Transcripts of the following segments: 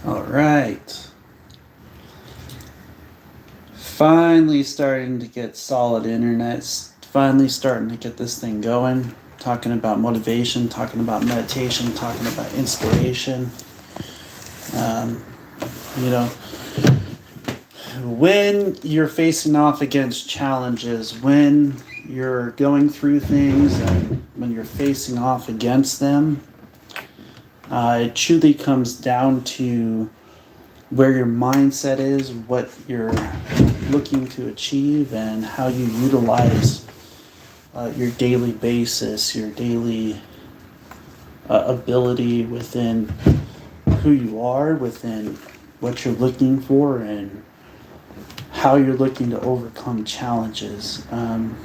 All right. Finally starting to get solid internet. Finally starting to get this thing going. Talking about motivation, talking about meditation, talking about inspiration. Um, you know, when you're facing off against challenges, when you're going through things, and when you're facing off against them, it truly comes down to where your mindset is, what you're looking to achieve, and how you utilize your daily basis, your daily ability within who you are, within what you're looking for, and how you're looking to overcome challenges. One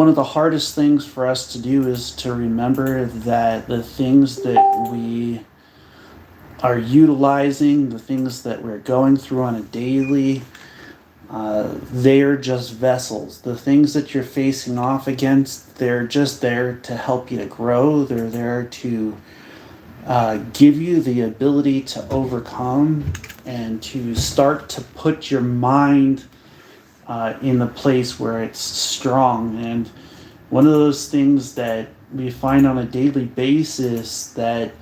of the hardest things for us to do is to remember that the things that we are utilizing, the things that we're going through on a daily, they're just vessels. The things that you're facing off against, they're just there to help you to grow. They're there to give you the ability to overcome and to start to put your mind in the place where it's strong. And one of those things that we find on a daily basis that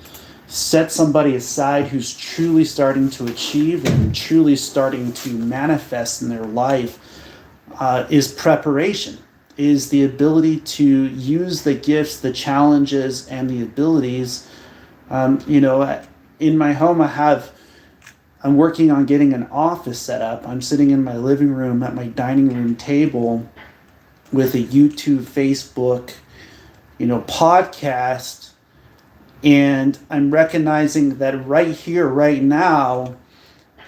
set somebody aside who's truly starting to achieve and truly starting to manifest in their life is preparation, is the ability to use the gifts, the challenges, and the abilities. In my home, I'm working on getting an office set up. I'm sitting in my living room at my dining room table with a YouTube, Facebook, podcast, and I'm recognizing that right here, right now,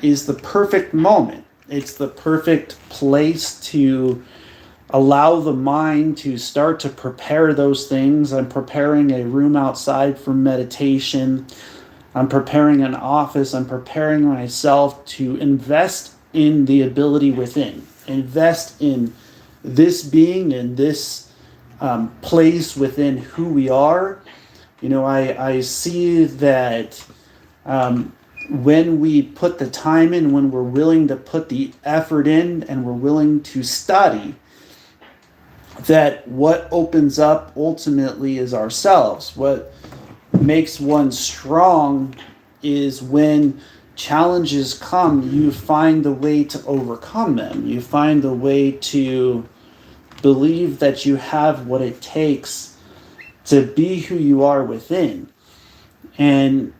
is the perfect moment. It's the perfect place to allow the mind to start to prepare those things. I'm preparing a room outside for meditation. I'm preparing an office. I'm preparing myself to invest in the ability within, invest in this being, in this place within who we are. I see that when we put the time in, when we're willing to put the effort in and we're willing to study, that what opens up ultimately is ourselves. What makes one strong is when challenges come, you find the way to overcome them. You find the way to believe that you have what it takes to be who you are within. And,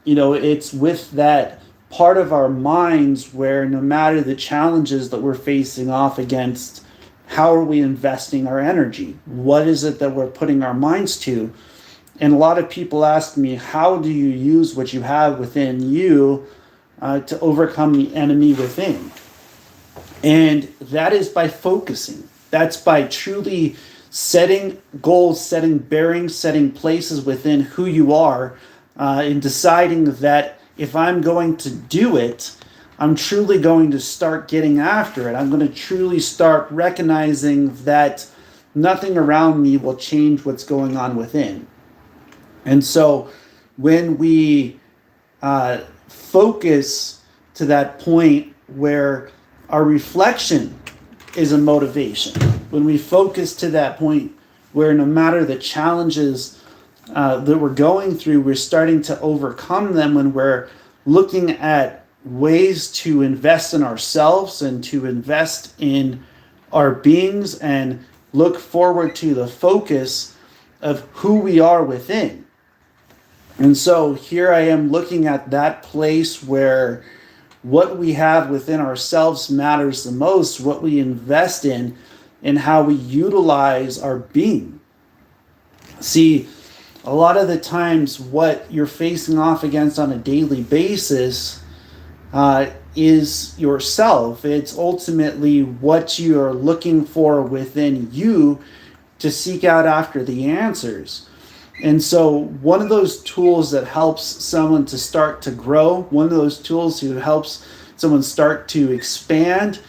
it's with that part of our minds where no matter the challenges that we're facing off against, how are we investing our energy? What is it that we're putting our minds to? And a lot of people ask me, how do you use what you have within you to overcome the enemy within? And that is by focusing. That's by truly setting goals, setting bearings, setting places within who you are, and deciding that if I'm going to do it, I'm truly going to start getting after it. I'm going to truly start recognizing that nothing around me will change what's going on within. And so when we focus to that point where our reflection is a motivation, when we focus to that point where no matter the challenges that we're going through, we're starting to overcome them, when we're looking at ways to invest in ourselves and to invest in our beings and look forward to the focus of who we are within. And so here I am looking at that place where what we have within ourselves matters the most, what we invest in, and how we utilize our being. See, a lot of the times what you're facing off against on a daily basis is yourself. It's ultimately what you are looking for within you to seek out after the answers. And so one of those tools that helps someone to start to grow, one of those tools who helps someone start to expand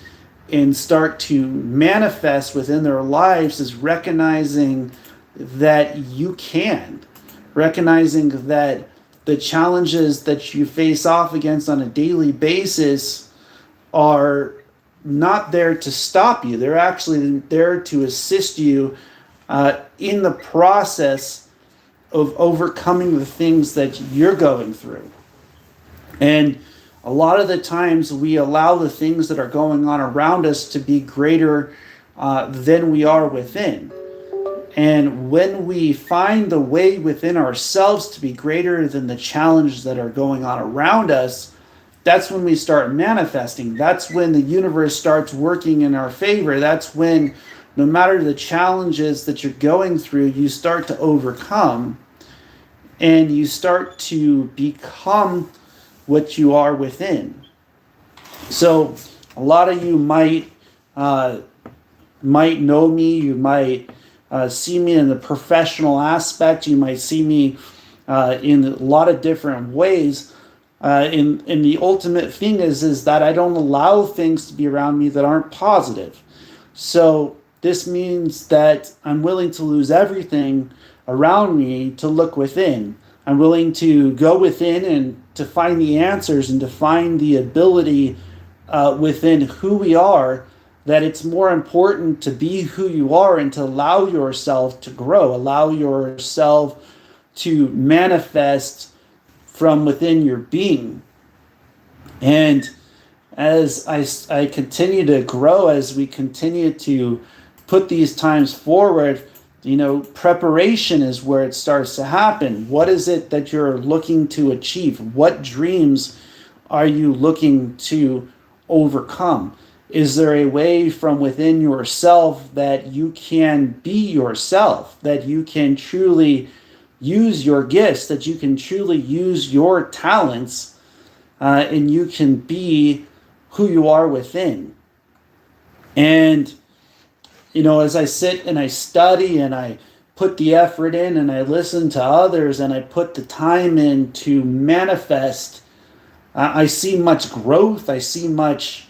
and start to manifest within their lives is recognizing that you can, recognizing that the challenges that you face off against on a daily basis are not there to stop you. They're actually there to assist you in the process of overcoming the things that you're going through. And a lot of the times we allow the things that are going on around us to be greater than we are within. And when we find the way within ourselves to be greater than the challenges that are going on around us, that's when we start manifesting. That's when the universe starts working in our favor. That's when, no matter the challenges that you're going through, you start to overcome and you start to become what you are within. So a lot of you might know me. You might see me in the professional aspect. You might see me in a lot of different ways. And the ultimate thing is that I don't allow things to be around me that aren't positive. So this means that I'm willing to lose everything around me to look within. I'm willing to go within and to find the answers and to find the ability within who we are, that it's more important to be who you are and to allow yourself to grow, allow yourself to manifest from within your being. And as I continue to grow, as we continue to put these times forward, preparation is where it starts to happen. What is it that you're looking to achieve? What dreams are you looking to overcome? Is there a way from within yourself that you can be yourself, that you can truly use your gifts, that you can truly use your talents, and you can be who you are within? And as I sit and I study and I put the effort in and I listen to others and I put the time in to manifest, I see much growth. I see much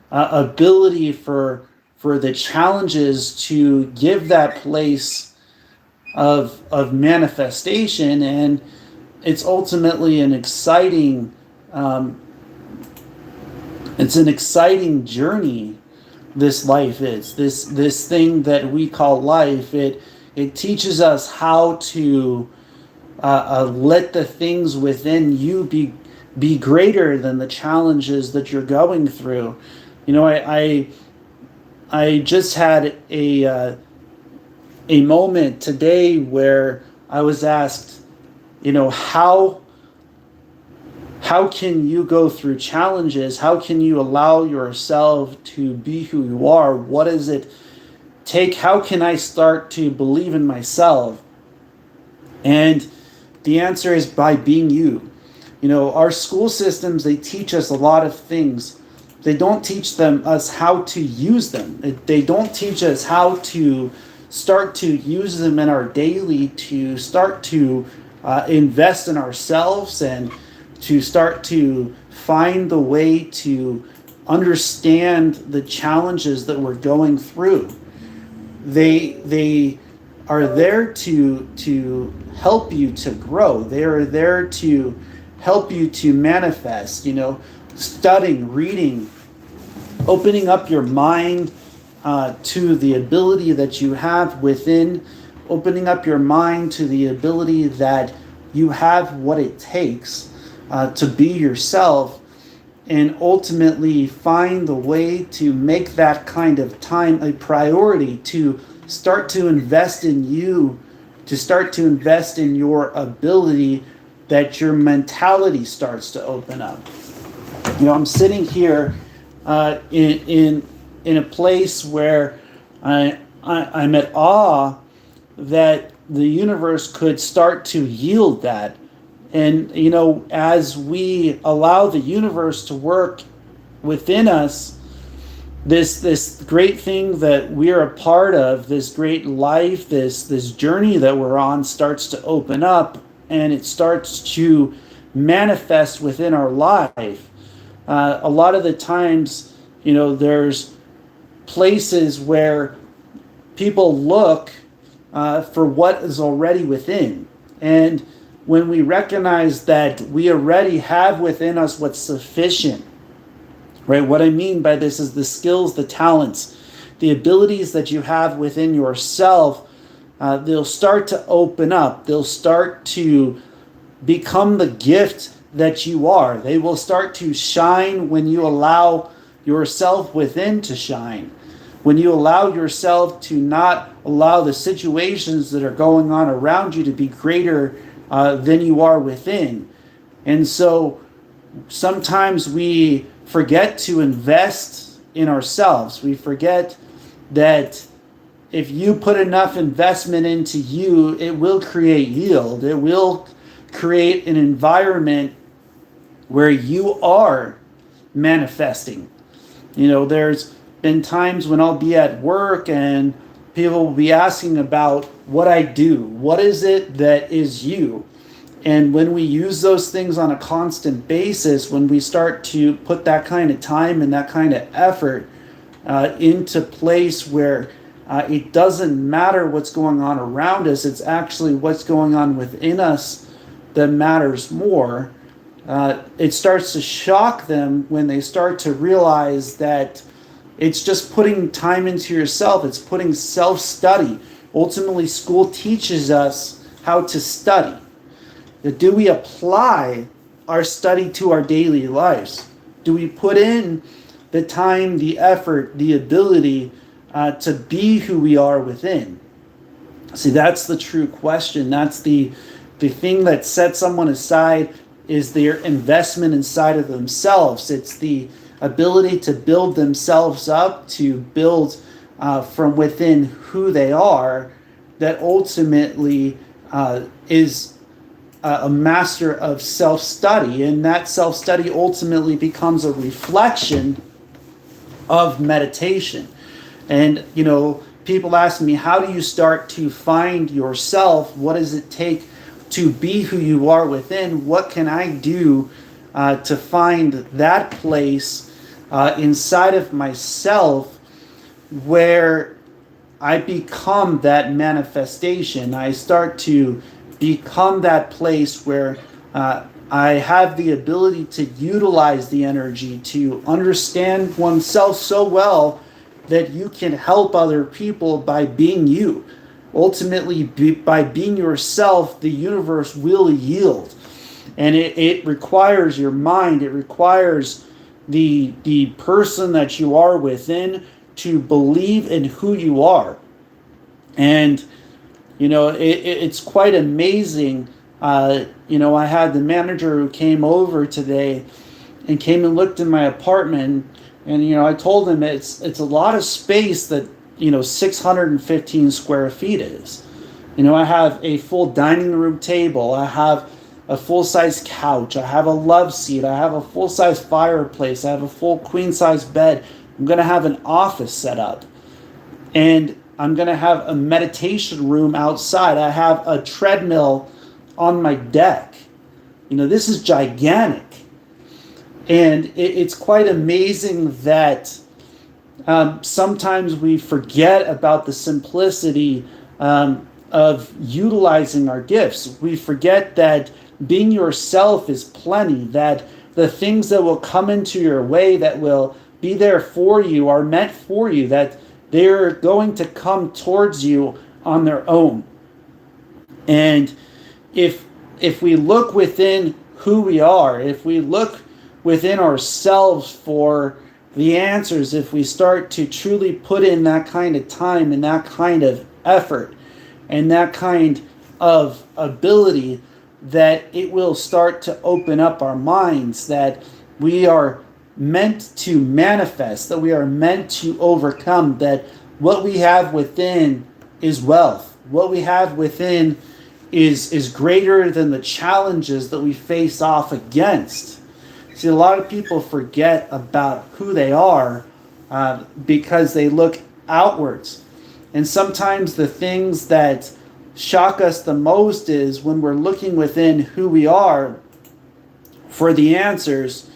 ability for the challenges to give that place of manifestation. And it's ultimately an exciting journey. This life is this thing that we call life. It teaches us how to let the things within you be greater than the challenges that you're going through. I just had a moment today where I was asked, how can you go through challenges? How can you allow yourself to be who you are? What does it take? How can I start to believe in myself? And the answer is by being you. Our school systems, they teach us a lot of things. They don't teach us how to use them. They don't teach us how to start to use them in our daily, to start to invest in ourselves and to start to find the way to understand the challenges that we're going through. They are there to help you to grow. They are there to help you to manifest, studying, reading, opening up your mind to the ability that you have within, opening up your mind to the ability that you have what it takes to be yourself, and ultimately find the way to make that kind of time a priority, to start to invest in you, to start to invest in your ability, that your mentality starts to open up. I'm sitting here in a place where I'm at awe that the universe could start to yield that. And, as we allow the universe to work within us, this great thing that we're a part of, this great life, this journey that we're on starts to open up, and it starts to manifest within our life. A lot of the times, there's places where people look for what is already within. And when we recognize that we already have within us what's sufficient, right? What I mean by this is the skills, the talents, the abilities that you have within yourself, they'll start to open up. They'll start to become the gift that you are. They will start to shine when you allow yourself within to shine. When you allow yourself to not allow the situations that are going on around you to be greater than you are within. And so sometimes we forget to invest in ourselves. We forget that if you put enough investment into you, it will create yield. It will create an environment where you are manifesting. There's been times when I'll be at work and people will be asking about what I do. What is it that is you? And when we use those things on a constant basis, when we start to put that kind of time and that kind of effort into place where it doesn't matter what's going on around us, it's actually what's going on within us that matters more. It starts to shock them when they start to realize that it's just putting time into yourself. It's putting self-study. Ultimately, school teaches us how to study. Do we apply our study to our daily lives? Do we put in the time, the effort, the ability to be who we are within? See, that's the true question. That's the thing that sets someone aside, is their investment inside of themselves. It's the ability to build themselves up, to build from within who they are, that ultimately is a master of self-study. And that self-study ultimately becomes a reflection of meditation. And, people ask me, how do you start to find yourself? What does it take to be who you are within? What can I do to find that place inside of myself where I become that manifestation? I start to become that place where I have the ability to utilize the energy, to understand oneself so well that you can help other people by being you. Ultimately, by being yourself, the universe will yield. And it requires your mind, it requires the person that you are within to believe in who you are. And, it's quite amazing. I had the manager who came over today and came and looked in my apartment. And, I told him it's a lot of space that 615 square feet is. I have a full dining room table. I have a full-size couch. I have a love seat. I have a full-size fireplace. I have a full queen-size bed. I'm going to have an office set up. And I'm going to have a meditation room outside. I have a treadmill on my deck. This is gigantic. And it's quite amazing that sometimes we forget about the simplicity of utilizing our gifts. We forget that being yourself is plenty, that the things that will come into your way that will be there for you are meant for you, that they're going to come towards you on their own. And if we look within who we are, if we look within ourselves for the answers, if we start to truly put in that kind of time and that kind of effort and that kind of ability, that it will start to open up our minds, that we are meant to manifest, that we are meant to overcome, that what we have within is wealth. What we have within is greater than the challenges that we face off against. See, a lot of people forget about who they are because they look outwards. And sometimes the things that shock us the most is when we're looking within who we are for the answers.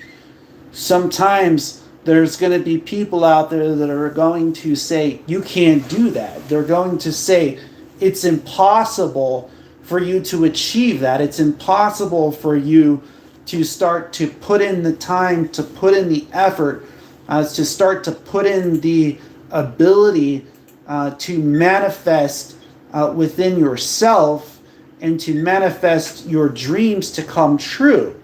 Sometimes there's going to be people out there that are going to say, you can't do that. They're going to say, it's impossible for you to achieve that. It's impossible for you to start to put in the time, to put in the effort, to start to put in the ability to manifest within yourself and to manifest your dreams to come true.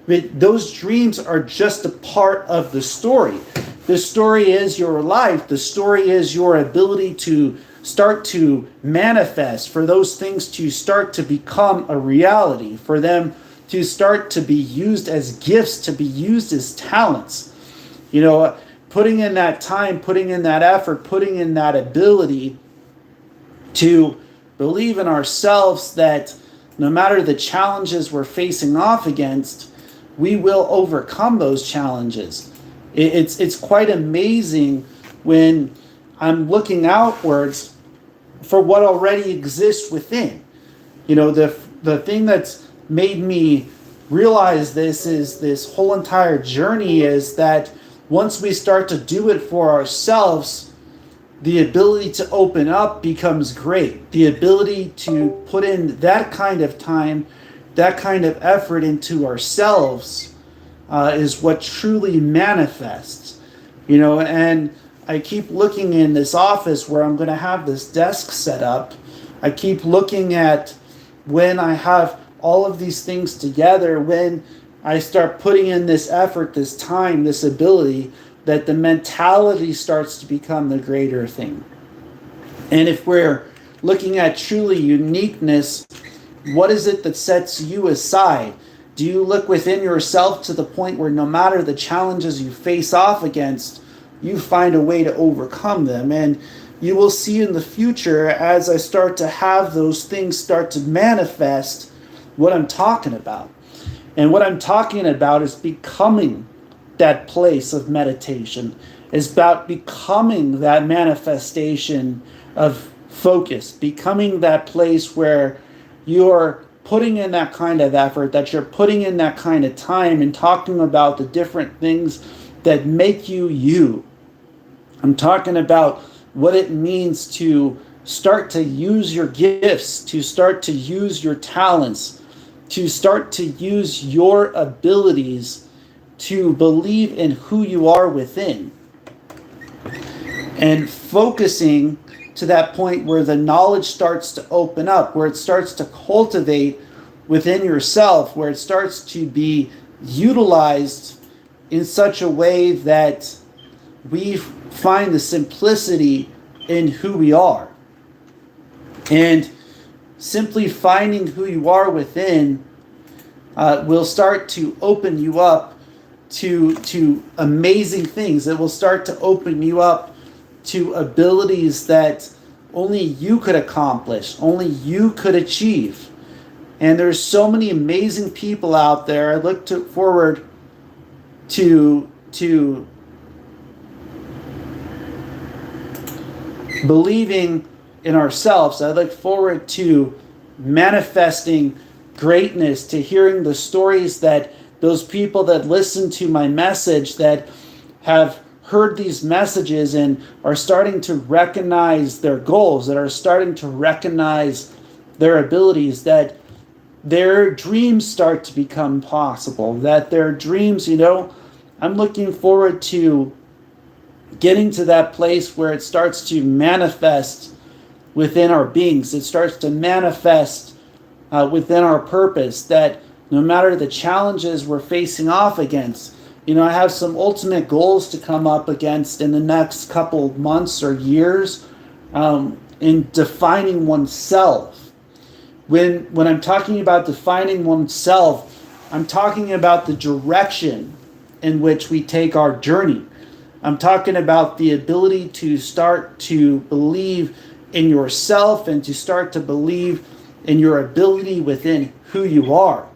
But those dreams are just a part of the story. The story is your life. The story is your ability to start to manifest, for those things to start to become a reality, for them to start to be used as gifts, to be used as talents. Putting in that time, putting in that effort, putting in that ability to believe in ourselves that no matter the challenges we're facing off against, we will overcome those challenges. It's quite amazing when I'm looking outwards for what already exists within. The thing that's made me realize this whole entire journey is that once we start to do it for ourselves, the ability to open up becomes great. The ability to put in that kind of time, that kind of effort into ourselves is what truly manifests. And I keep looking in this office where I'm going to have this desk set up. I keep looking at when I have all of these things together, when I start putting in this effort, this time, this ability, that the mentality starts to become the greater thing. And if we're looking at truly uniqueness, what is it that sets you aside? Do you look within yourself to the point where no matter the challenges you face off against, you find a way to overcome them? And you will see in the future, as I start to have those things start to manifest, what I'm talking about. And what I'm talking about is becoming that place of meditation. It's about becoming that manifestation of focus, becoming that place where you're putting in that kind of effort, that you're putting in that kind of time, and talking about the different things that make you you. I'm talking about what it means to start to use your gifts, to start to use your talents, to start to use your abilities to believe in who you are within. And focusing to that point where the knowledge starts to open up, where it starts to cultivate within yourself, where it starts to be utilized in such a way that we find the simplicity in who we are. And simply finding who you are within will start to open you up to amazing things. It will start to open you up to abilities that only you could accomplish, only you could achieve. And there's so many amazing people out there. I look forward to believing in ourselves. I look forward to manifesting greatness, to hearing the stories that those people that listen to my message, that have heard these messages and are starting to recognize their goals, that are starting to recognize their abilities, that their dreams start to become possible, that their dreams, I'm looking forward to getting to that place where it starts to manifest within our beings. It starts to manifest within our purpose, that no matter the challenges we're facing off against, I have some ultimate goals to come up against in the next couple of months or years in defining oneself. When I'm talking about defining oneself, I'm talking about the direction in which we take our journey. I'm talking about the ability to start to believe in yourself and to start to believe in your ability within who you are.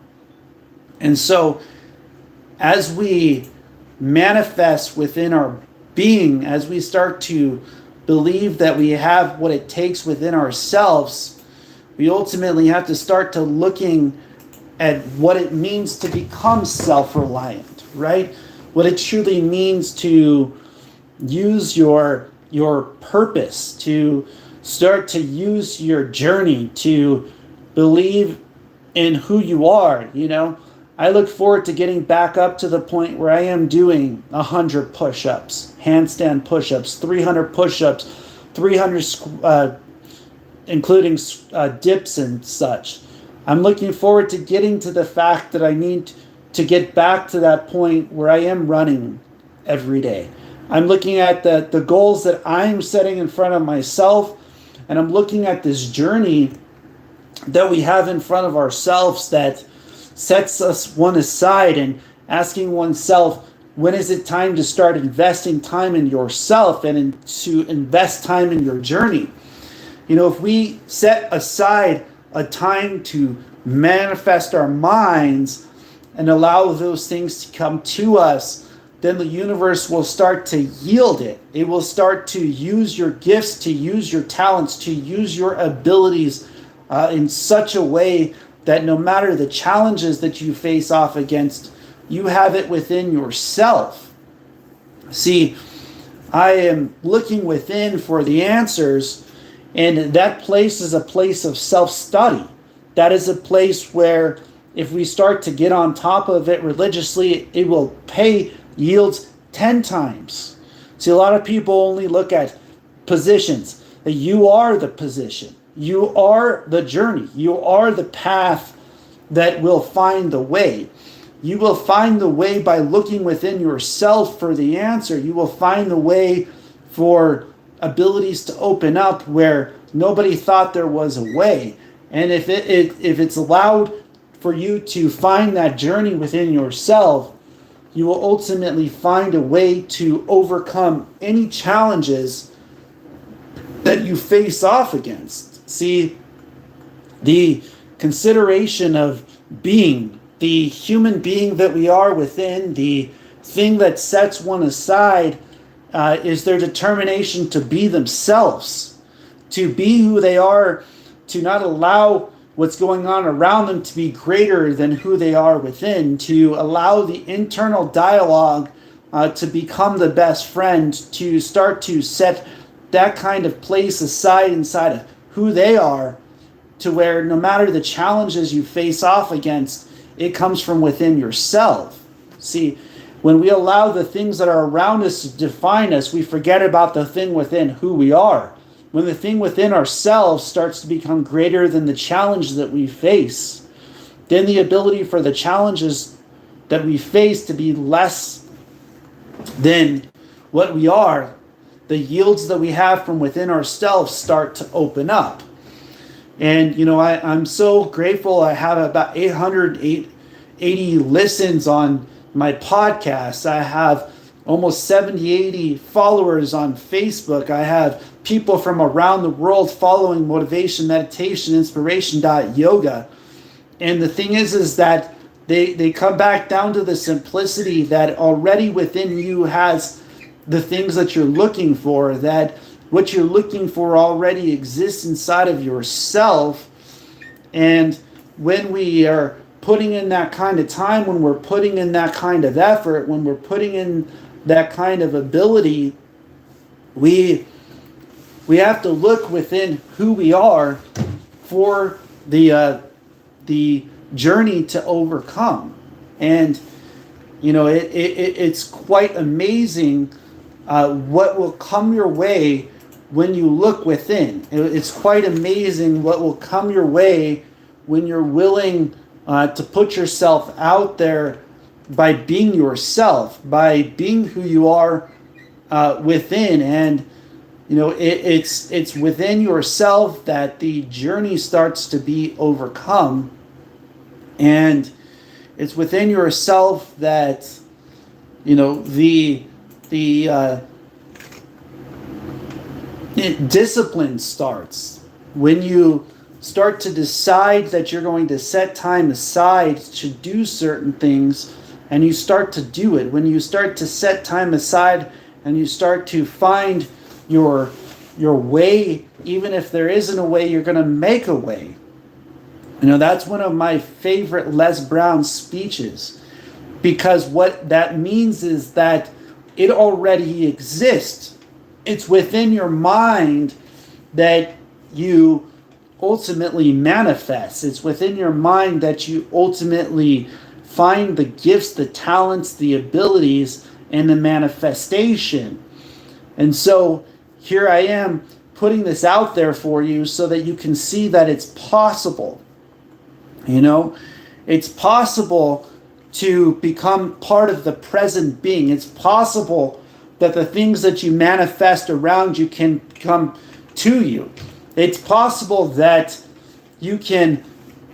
And so as we manifest within our being, as we start to believe that we have what it takes within ourselves, we ultimately have to start to looking at what it means to become self-reliant, right? What it truly means to use your purpose, to start to use your journey, to believe in who you are. I look forward to getting back up to the point where I am doing 100 push-ups, handstand push-ups, 300 push-ups, 300 including dips and such. I'm looking forward to getting to the fact that I need to get back to that point where I am running every day. I'm looking at the goals that I'm setting in front of myself, and I'm looking at this journey that we have in front of ourselves that sets us one aside, and asking oneself, when is it time to start investing time in yourself and to invest time in your journey? If we set aside a time to manifest our minds and allow those things to come to us, then the universe will start to yield it. It will start to use your gifts, to use your talents, to use your abilities in such a way that no matter the challenges that you face off against, you have it within yourself. See, I am looking within for the answers, and that place is a place of self-study. That is a place where if we start to get on top of it religiously, it will pay yields 10 times. See, a lot of people only look at positions. You are the position. You are the journey. You are the path that will find the way. You will find the way by looking within yourself for the answer. You will find the way for abilities to open up where nobody thought there was a way. And if it's allowed for you to find that journey within yourself, you will ultimately find a way to overcome any challenges that you face off against. See, the consideration of being, the human being that we are within, the thing that sets one aside is their determination to be themselves, to be who they are, to not allow what's going on around them to be greater than who they are within, to allow the internal dialogue to become the best friend, to start to set that kind of place aside inside of who they are, to where no matter the challenges you face off against, it comes from within yourself. See, when we allow the things that are around us to define us, we forget about the thing within who we are. When the thing within ourselves starts to become greater than the challenge that we face, then the ability for the challenges that we face to be less than what we are, the yields that we have from within ourselves start to open up. And, I'm so grateful. I have about 880 listens on my podcast. I have almost 70, 80 followers on Facebook. I have people from around the world following Motivation, Meditation, Inspiration.yoga. And the thing is that they come back down to the simplicity that already within you has the things that you're looking for, that what you're looking for already exists inside of yourself. And when we are putting in that kind of time, when we're putting in that kind of effort, when we're putting in that kind of ability, we have to look within who we are for the journey to overcome. And it's quite amazing what will come your way when you look within. It's quite amazing what will come your way when you're willing to put yourself out there by being yourself, by being who you are within. And it's within yourself that the journey starts to be overcome, and it's within yourself that the discipline starts. When you start to decide that you're going to set time aside to do certain things, and you start to do it, when you start to set time aside and you start to find your way, even if there isn't a way, you're going to make a way. That's one of my favorite Les Brown speeches, because what that means is that it already exists. It's within your mind that you ultimately manifest. It's within your mind that you ultimately find the gifts, the talents, the abilities, and the manifestation. And so here I am putting this out there for you so that you can see that it's possible. You know, it's possible to become part of the present being. It's possible that the things that you manifest around you can come to you. It's possible that you can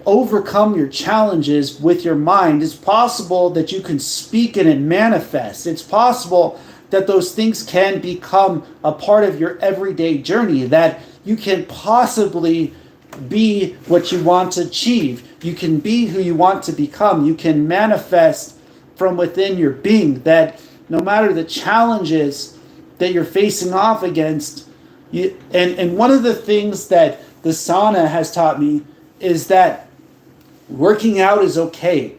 overcome your challenges with your mind. It's possible that you can speak and it manifests. It's possible that those things can become a part of your everyday journey, that you can possibly be what you want to achieve. You can be who you want to become. You can manifest from within your being, that no matter the challenges that you're facing off against, and one of the things that the sauna has taught me is that working out is okay,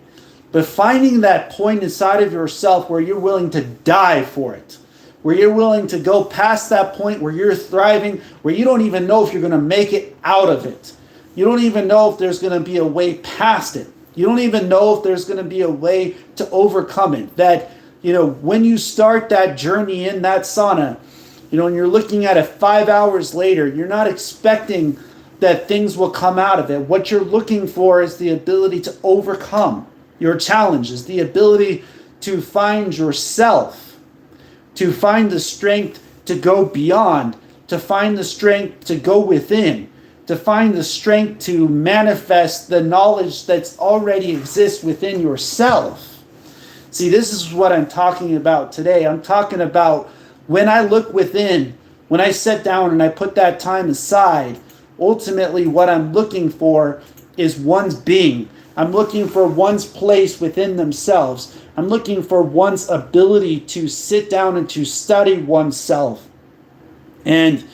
but finding that point inside of yourself where you're willing to die for it, where you're willing to go past that point where you're thriving, where you don't even know if you're going to make it out of it. You don't even know if there's going to be a way past it. You don't even know if there's going to be a way to overcome it. That, when you start that journey in that sauna, and you're looking at it 5 hours later, you're not expecting that things will come out of it. What you're looking for is the ability to overcome your challenges, the ability to find yourself, to find the strength to go beyond, to find the strength to go within, to find the strength to manifest the knowledge that's already exists within yourself. See, this is what I'm talking about today. I'm talking about when I look within, when I sit down and I put that time aside, ultimately what I'm looking for is one's being. I'm looking for one's place within themselves. I'm looking for one's ability to sit down and to study oneself. And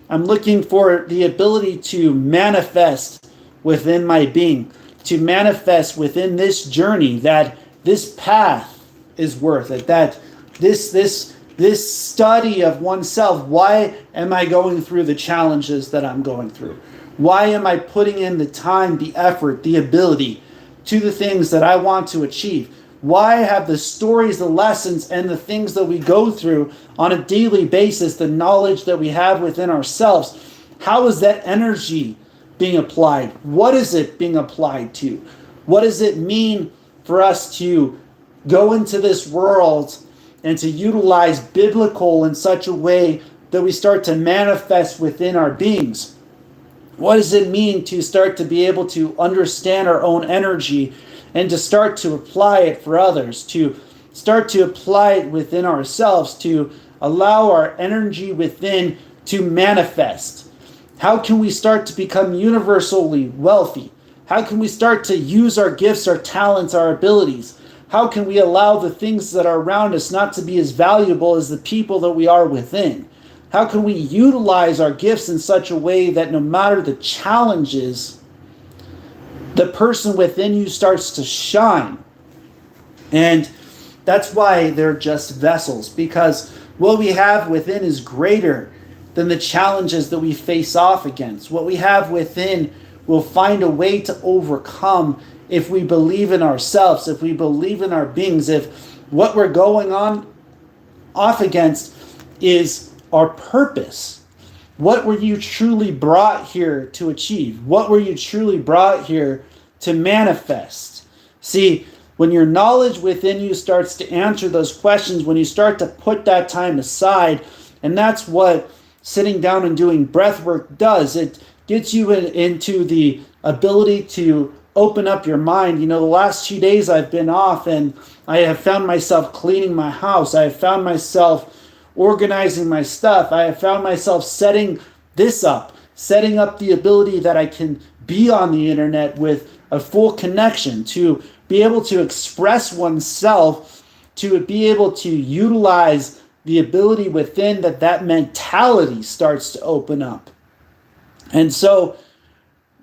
I'm looking for the ability to manifest within my being, to manifest within this journey that this path is worth it, that this study of oneself. Why am I going through the challenges that I'm going through? Why am I putting in the time, the effort, the ability to the things that I want to achieve? Why have the stories, the lessons, and the things that we go through on a daily basis, the knowledge that we have within ourselves, how is that energy being applied? What is it being applied to? What does it mean for us to go into this world and to utilize biblical in such a way that we start to manifest within our beings? What does it mean to start to be able to understand our own energy and to start to apply it for others, to start to apply it within ourselves, to allow our energy within to manifest? How can we start to become universally wealthy? How can we start to use our gifts, our talents, our abilities? How can we allow the things that are around us not to be as valuable as the people that we are within? How can we utilize our gifts in such a way that no matter the challenges, the person within you starts to shine? And that's why they're just vessels, because what we have within is greater than the challenges that we face off against. What we have within will find a way to overcome if we believe in ourselves, if we believe in our beings, if what we're going on off against is our purpose. What were you truly brought here to achieve? What were you truly brought here to manifest? See, when your knowledge within you starts to answer those questions, when you start to put that time aside, and that's what sitting down and doing breath work does. It gets you into the ability to open up your mind. The last 2 days I've been off and I have found myself cleaning my house. I have found myself organizing my stuff. I have found myself setting this up, setting up the ability that I can be on the internet with a full connection, to be able to express oneself, to be able to utilize the ability within that mentality starts to open up. And so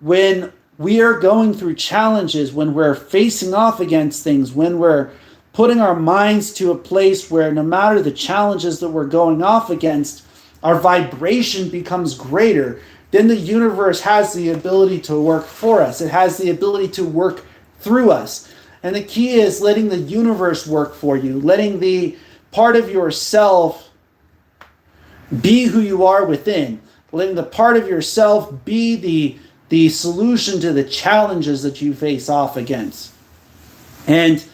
when we are going through challenges, when we're facing off against things, when we're putting our minds to a place where no matter the challenges that we're going off against, our vibration becomes greater, then the universe has the ability to work for us. It has the ability to work through us. And the key is letting the universe work for you, letting the part of yourself be who you are within, letting the part of yourself be the solution to the challenges that you face off against. And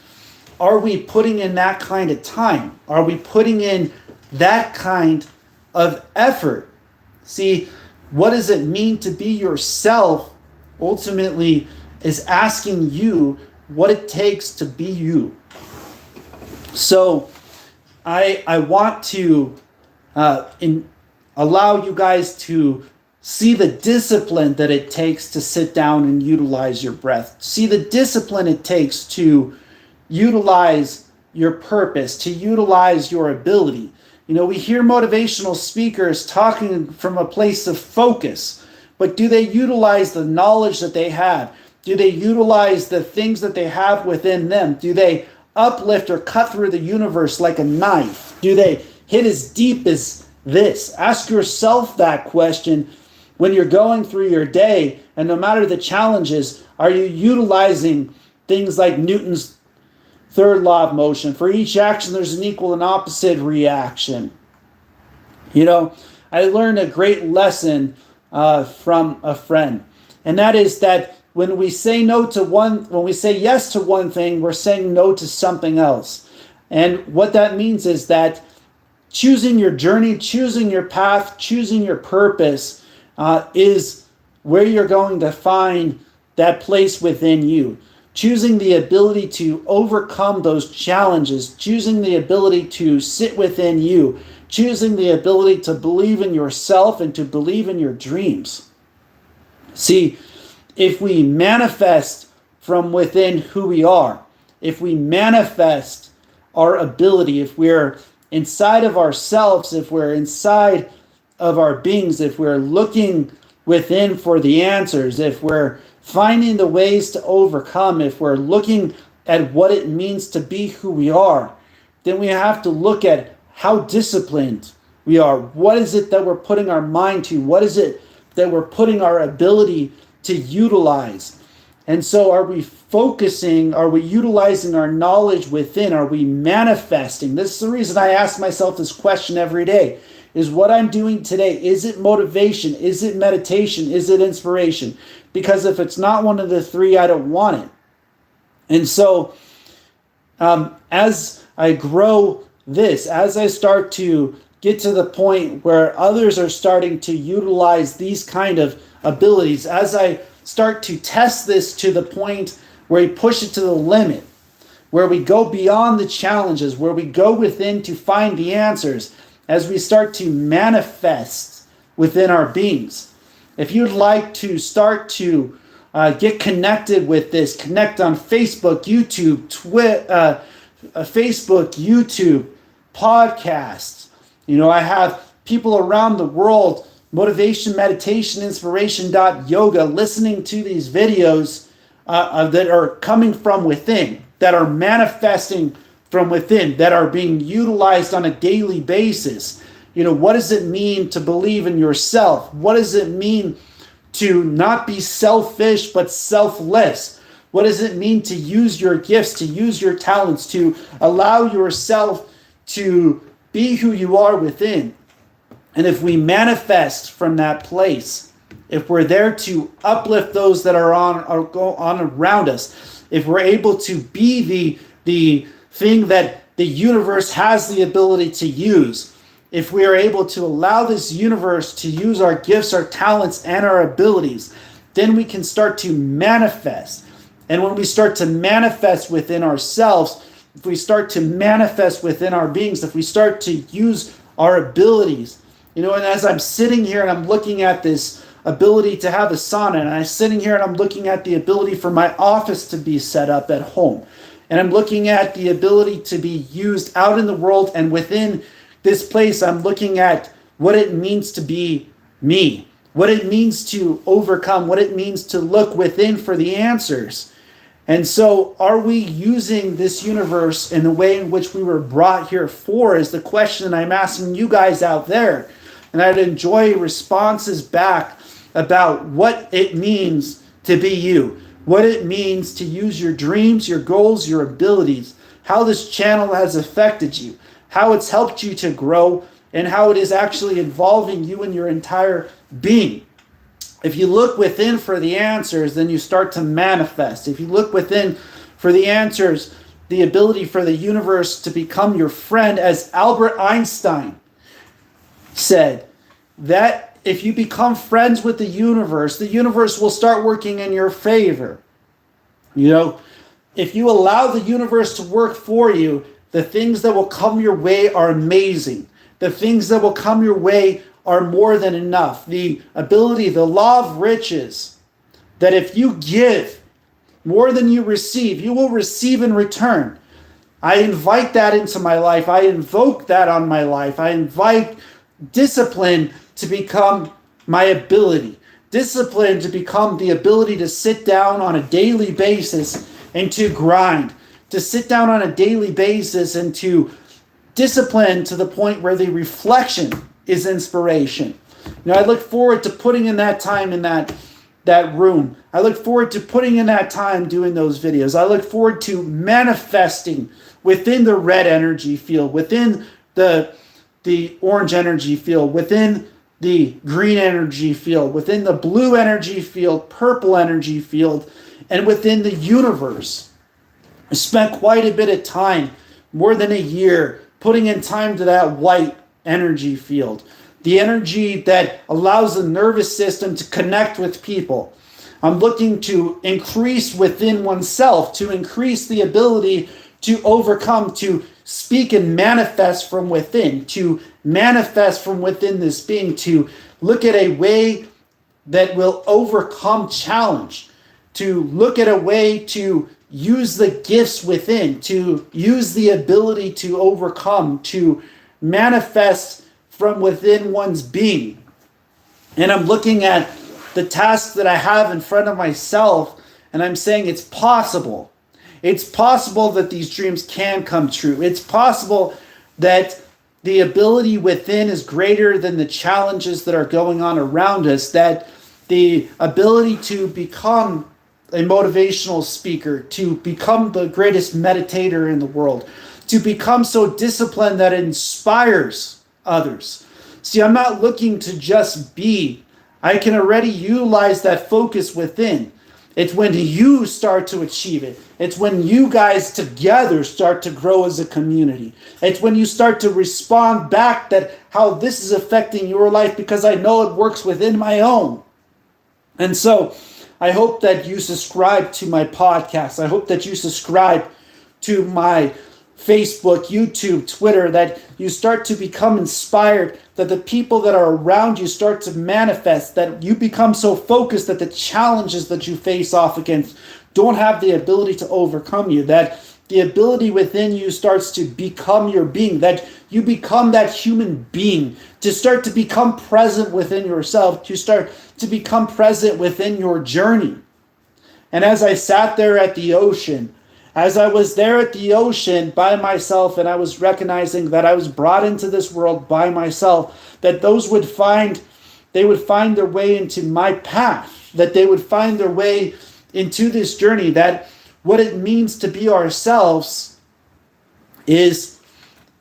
are we putting in that kind of time? Are we putting in that kind of effort? See, what does it mean to be yourself ultimately is asking you what it takes to be you. So I want to allow you guys to see the discipline that it takes to sit down and utilize your breath. See the discipline it takes to utilize your purpose, to utilize your ability. You know, we hear motivational speakers talking from a place of focus, but do they utilize the knowledge that they have? Do they utilize the things that they have within them? Do they uplift or cut through the universe like a knife? Do they hit as deep as this? Ask yourself that question when you're going through your day, and no matter the challenges, are you utilizing things like Newton's third law of motion? For each action, there's an equal and opposite reaction. You know, I learned a great lesson from a friend, and that is that when we say when we say yes to one thing, we're saying no to something else. And what that means is that choosing your journey, choosing your path, choosing your purpose is where you're going to find that place within you. Choosing the ability to overcome those challenges, choosing the ability to sit within you, choosing the ability to believe in yourself and to believe in your dreams. See, if we manifest from within who we are, if we manifest our ability, if we're inside of ourselves, if we're inside of our beings, if we're looking within for the answers, if we're finding the ways to overcome, if we're looking at what it means to be who we are, then we have to look at how disciplined we are. What is it that we're putting our mind to? What is it that we're putting our ability to utilize? And so are we focusing? Are we utilizing our knowledge within? Are we manifesting? This is the reason I ask myself this question every day. Is what I'm doing today, is it motivation? Is it meditation? Is it inspiration? Because if it's not one of the three, I don't want it. And so as I grow this, as I start to get to the point where others are starting to utilize these kind of abilities, as I start to test this to the point where we push it to the limit, where we go beyond the challenges, where we go within to find the answers, as we start to manifest within our beings. If you'd like to start to get connected with this, connect on Facebook, YouTube, podcasts. You know, I have people around the world, motivation, meditation, inspiration.yoga, listening to these videos that are coming from within, that are manifesting from within, that are being utilized on a daily basis. You know, what does it mean to believe in yourself? What does it mean to not be selfish but selfless? What does it mean to use your gifts, to use your talents, to allow yourself to be who you are within? And if we manifest from that place, if we're there to uplift those that are on around us, if we're able to be the thing that the universe has the ability to use, if we are able to allow this universe to use our gifts, our talents, and our abilities, then we can start to manifest. And when we start to manifest within ourselves, if we start to manifest within our beings, if we start to use our abilities, you know, and as I'm sitting here and I'm looking at this ability to have a sauna, and I'm sitting here and I'm looking at the ability for my office to be set up at home, and I'm looking at the ability to be used out in the world, and within this place, I'm looking at what it means to be me, what it means to overcome, what it means to look within for the answers. And so are we using this universe in the way in which we were brought here for, is the question I'm asking you guys out there. And I'd enjoy responses back about what it means to be you, what it means to use your dreams, your goals, your abilities, how this channel has affected you, how it's helped you to grow, and how it is actually involving you in your entire being. If you look within for the answers, then you start to manifest. If you look within for the answers, the ability for the universe to become your friend, as Albert Einstein said, that if you become friends with the universe will start working in your favor. You know, if you allow the universe to work for you, the things that will come your way are amazing. The things that will come your way are more than enough. The ability, the law of riches, that if you give more than you receive, you will receive in return. I invite that into my life. I invoke that on my life. I invite discipline to become my ability. Discipline to become the ability to sit down on a daily basis and to grind. To sit down on a daily basis and to discipline to the point where the reflection is inspiration. You know, I look forward to putting in that time in that room. I look forward to putting in that time doing those videos. I look forward to manifesting within the red energy field, within the orange energy field, within the green energy field, within the blue energy field, purple energy field, and within the universe. I spent quite a bit of time, more than a year, putting in time to that white energy field. The energy that allows the nervous system to connect with people. I'm looking to increase within oneself, to increase the ability to overcome, to speak and manifest from within, to manifest from within this being, to look at a way that will overcome challenge, to look at a way to use the gifts within, to use the ability to overcome, to manifest from within one's being. And I'm looking at the tasks that I have in front of myself, and I'm saying it's possible. It's possible that these dreams can come true. It's possible that the ability within is greater than the challenges that are going on around us, that the ability to become a motivational speaker, to become the greatest meditator in the world, to become so disciplined that it inspires others. See, I'm not looking to just be. I can already utilize that focus within. It's when you start to achieve it. It's when you guys together start to grow as a community. It's when you start to respond back that how this is affecting your life, because I know it works within my own. And so I hope that you subscribe to my podcast. I hope that you subscribe to my Facebook, YouTube, Twitter, that you start to become inspired, that the people that are around you start to manifest, that you become so focused that the challenges that you face off against don't have the ability to overcome you, that the ability within you starts to become your being, that you become that human being, to start to become present within yourself, to start to become present within your journey. And as I sat there at the ocean, as I was there at the ocean by myself, and I was recognizing that I was brought into this world by myself, that those would find their way into my path, that they would find their way into this journey, that what it means to be ourselves is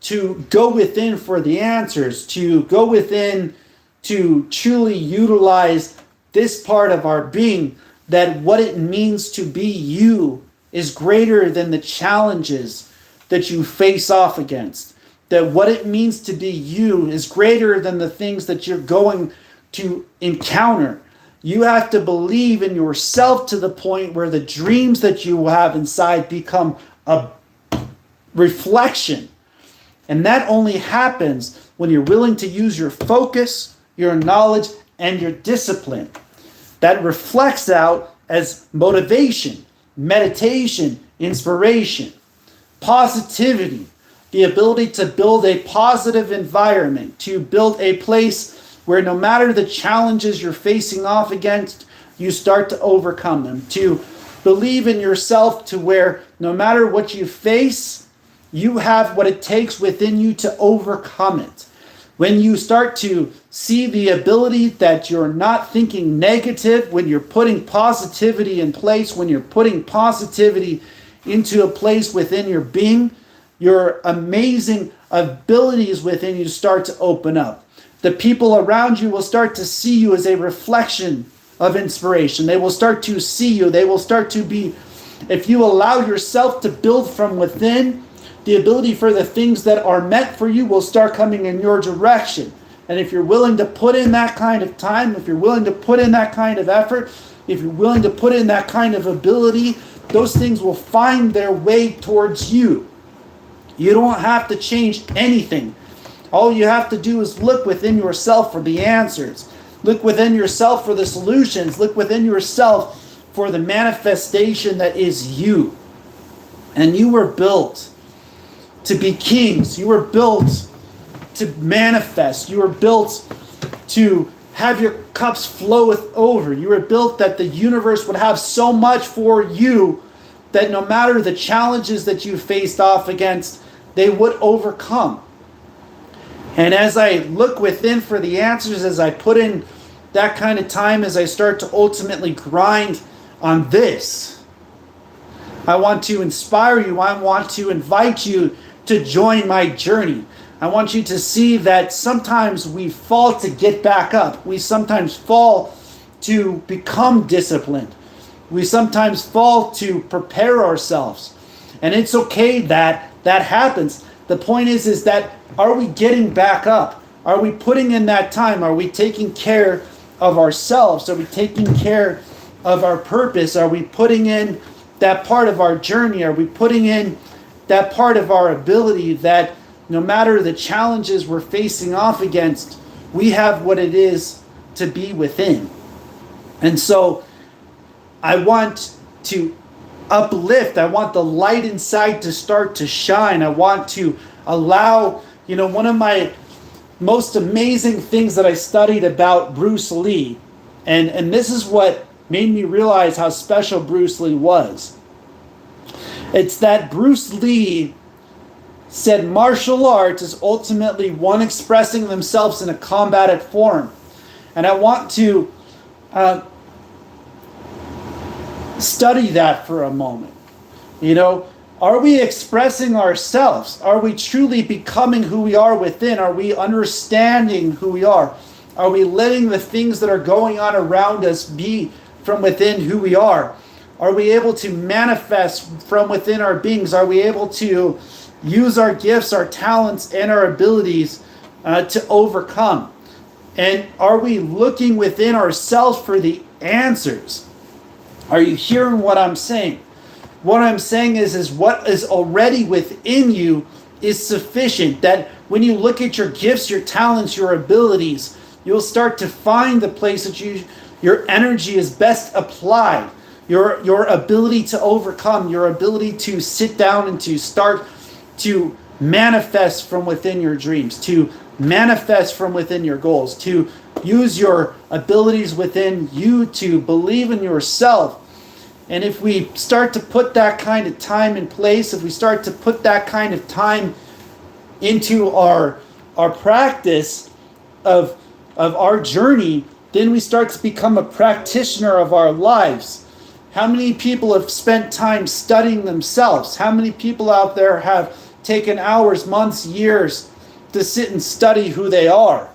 to go within for the answers, to go within to truly utilize this part of our being, that what it means to be you is greater than the challenges that you face off against. That what it means to be you is greater than the things that you're going to encounter. You have to believe in yourself to the point where the dreams that you have inside become a reflection. And that only happens when you're willing to use your focus, your knowledge, and your discipline. That reflects out as motivation, meditation, inspiration, positivity, the ability to build a positive environment, to build a place where no matter the challenges you're facing off against, you start to overcome them, to believe in yourself to where no matter what you face, you have what it takes within you to overcome it. When you start to see the ability that you're not thinking negative, when you're putting positivity in place, when you're putting positivity into a place within your being, your amazing abilities within you start to open up. The people around you will start to see you as a reflection of inspiration. They will start to see you. They will start to be, if you allow yourself to build from within, the ability for the things that are meant for you will start coming in your direction. And if you're willing to put in that kind of time, if you're willing to put in that kind of effort, if you're willing to put in that kind of ability, those things will find their way towards you. You don't have to change anything. All you have to do is look within yourself for the answers. Look within yourself for the solutions. Look within yourself for the manifestation that is you. And you were built to be kings. You were built to manifest. You were built to have your cups floweth over. You were built that the universe would have so much for you that no matter the challenges that you faced off against, they would overcome. And as I look within for the answers, as I put in that kind of time, as I start to ultimately grind on this, I want to inspire you. I want to invite you to join my journey. I want you to see that sometimes we fall to get back up. We sometimes fall to become disciplined. We sometimes fall to prepare ourselves. And it's okay that that happens. The point is that are we getting back up? Are we putting in that time? Are we taking care of ourselves? Are we taking care of our purpose? Are we putting in that part of our journey? Are we putting in that part of our ability that no matter the challenges we're facing off against, we have what it is to be within? And so I want to uplift. I want the light inside to start to shine. I want to allow, one of my most amazing things that I studied about Bruce Lee, and this is what made me realize how special Bruce Lee was. It's that Bruce Lee said martial arts is ultimately one expressing themselves in a combative form. And I want to study that for a moment. Are we expressing ourselves? Are we truly becoming who we are within? Are we understanding who we are? Are we letting the things that are going on around us be from within who we are? Are we able to manifest from within our beings? Are we able to use our gifts, our talents, and our abilities to overcome? And are we looking within ourselves for the answers? Are you hearing what I'm saying? What I'm saying is what is already within you is sufficient. That when you look at your gifts, your talents, your abilities, you'll start to find the place that your energy is best applied. Your ability to overcome, your ability to sit down and to start to manifest from within your dreams, to manifest from within your goals, to use your abilities within you to believe in yourself. And if we start to put that kind of time in place, if we start to put that kind of time into our practice of our journey, then we start to become a practitioner of our lives. How many people have spent time studying themselves? How many people out there have taken hours, months, years to sit and study who they are?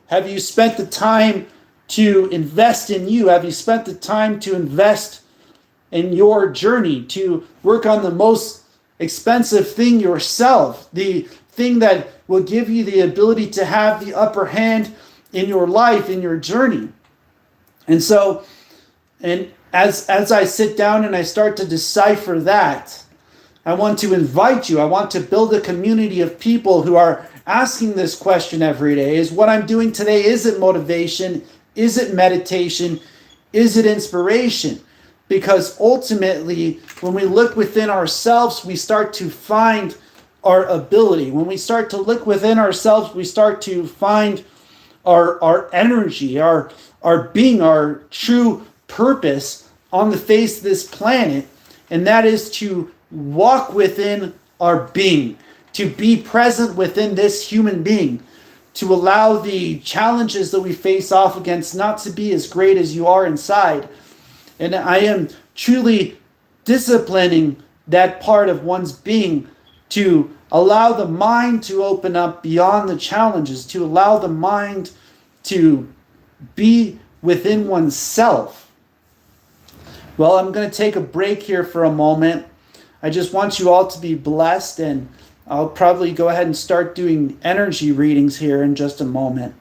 Have you spent the time to invest in you? Have you spent the time to invest in your journey, to work on the most expensive thing yourself, the thing that will give you the ability to have the upper hand in your life, in your journey? And so, and as I sit down and I start to decipher that, I want to invite you, I want to build a community of people who are asking this question every day. Is what I'm doing today, is it motivation? Is it meditation? Is it inspiration? Because ultimately, when we look within ourselves, we start to find our ability. When we start to look within ourselves, we start to find our energy, our being, our true purpose on the face of this planet. And that is to walk within our being, to be present within this human being, to allow the challenges that we face off against not to be as great as you are inside. And I am truly disciplining that part of one's being to allow the mind to open up beyond the challenges, to allow the mind to be within oneself. Well, I'm going to take a break here for a moment. I just want you all to be blessed, and I'll probably go ahead and start doing energy readings here in just a moment.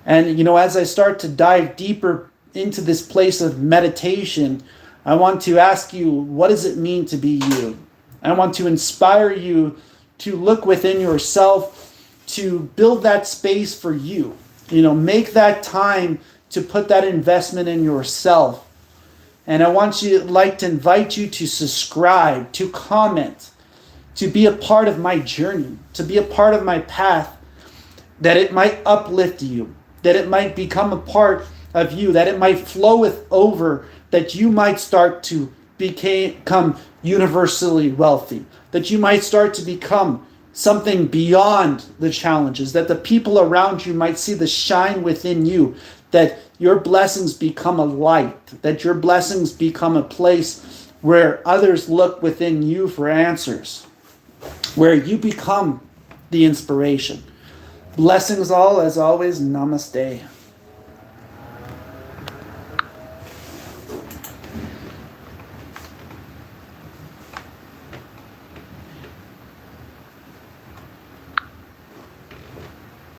And, as I start to dive deeper into this place of meditation, I want to ask you, what does it mean to be you? I want to inspire you to look within yourself, to build that space for you. Make that time to put that investment in yourself. And I like to invite you to subscribe, to comment, to be a part of my journey, to be a part of my path, that it might uplift you, that it might become a part of you, that it might flow over, that you might start to become universally wealthy, that you might start to become something beyond the challenges, that the people around you might see the shine within you, that your blessings become a light, that your blessings become a place where others look within you for answers, where you become the inspiration. Blessings all, as always. Namaste.